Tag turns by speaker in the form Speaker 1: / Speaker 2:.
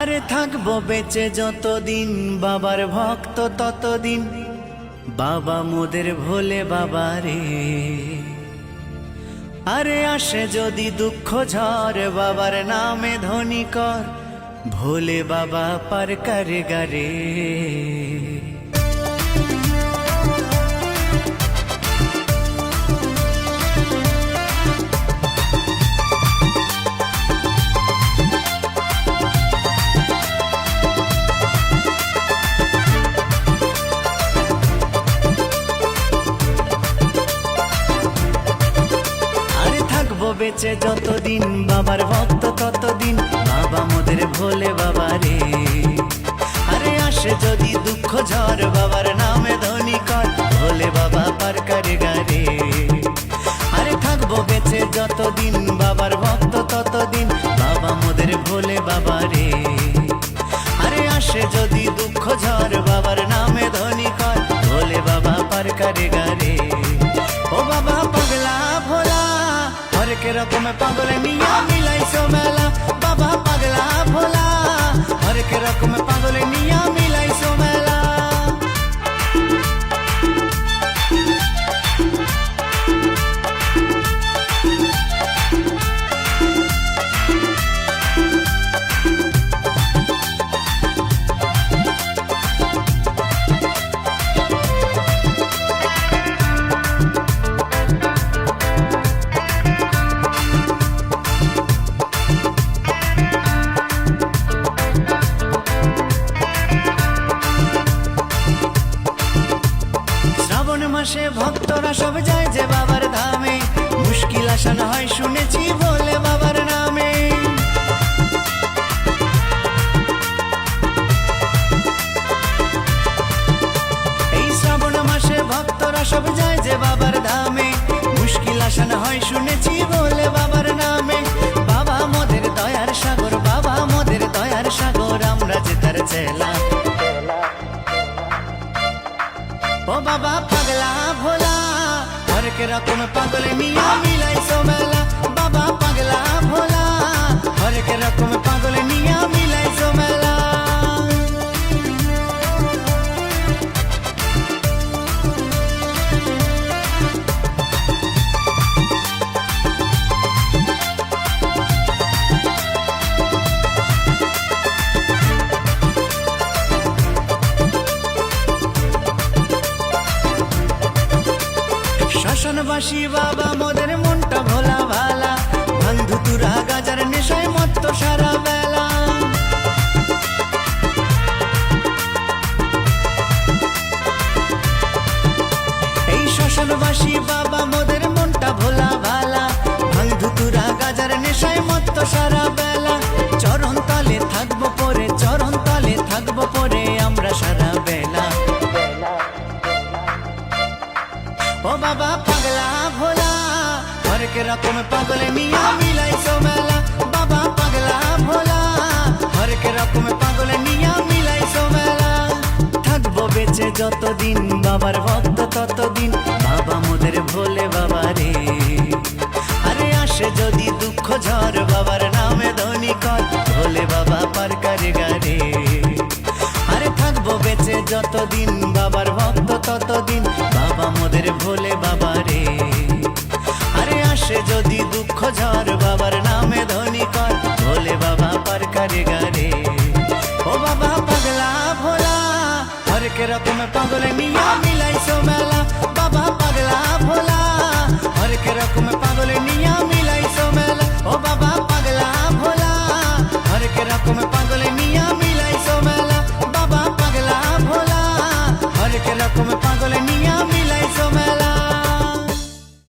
Speaker 1: আরে থাকবো বেঁচে যতদিন বাবার ভক্ত ততদিন, বাবা মোদের ভোলে বাবা রে। আরে আসে যদি দুঃখ ঝড় বাবার নামে ধ্বনি কর, ভোলে বাবা পার করে গারে। বেঁচে যতদিন বাবার ভক্ত ততদিন, বাবা মোদের ভোলে বাবা রে। আরে আসে যদি দুঃখ ঝড় বাবার নামে ধ্বনি কর, ভোলে বাবা পার করে গারে। আরে থাকবো বেঁচে যতদিন বাবার ভক্ত ততদিন, বাবা মোদের ভোলে বাবা রে। আরে আসে যদি দুঃখ ঝড় বাবার নামে ধ্বনি কর, ভোলে বাবা পার করে গারে। ও বাবা পাগলা ভোলা হরেক রকম পাগল নিয়া মিলাইছো মেলা, বাবা পাগলা ভোলা হরেক রকম পাগল নিয়া মিলাইছো মেলা। মাসে ভক্তরা সব যায় যে বাবার ধামে, মুশকিল আসান হয় শুনেছি বলে বাবার নামে। এই শ্রাবণ মাসে ভক্তরা সব যায় যে বাবার ধামে, মুশকিল আসান হয় শুনেছি বলে বাবার নামে। বাবা মোদের দয়ার সাগর, বাবা মোদের দয়ার সাগর, আমরা যে তার চেলা। ও বাবা পাগলা ভোলা হরেক রকম পাগল নিয়া মিলাইছো মেলা, বাবা পাগলা ভোলা হরেক রকম পাগল নিয়া মিলাইছো মেলা। শ্মশানবাসী বাবা মোদের মনটা ভোলা ভালা, বন্ধু তুরা গাজার নেশায় মত্ত সারা বেলা। এই শ্মশানবাসী বাবা মোদের মনটা ভোলা ভালা, বন্ধু তুরা গাজার নেশায় মত্ত সারা বেলা। চরণ তলে থাকবো পরে, চরণ তলে থাকবো পরে আমরা সারা বেলা। ও বাবা পাগলা ভোলা হরেক রকম পাগল নিয়া মিলাইছো মেলা, বাবা পাগলা ভোলা হরেক রকম পাগল নিয়া মিলাইছো মেলা। থাকবো বেঁচে যতদিন বাবার ভক্ত ততদিন, বাবা মোদের ভোলে বাবা রে। আরে আসে যদি দুঃখ ঝড় বাবার নামে ধ্বনি কর, ভোলে বাবা পার করে গারে। আরে থাকবো বেঁচে যতদিন বাবার ভক্ত ততদিন, বাবা মোদের ভোলে বাবা রে। আরে আসে যদি দুঃখ ঝড় বাবার নামে ধ্বনি কর, ভোলে বাবা পার করে গারে। ও বাবা পাগলা ভোলা হরেক রকম পাগল নিয়া মিলাই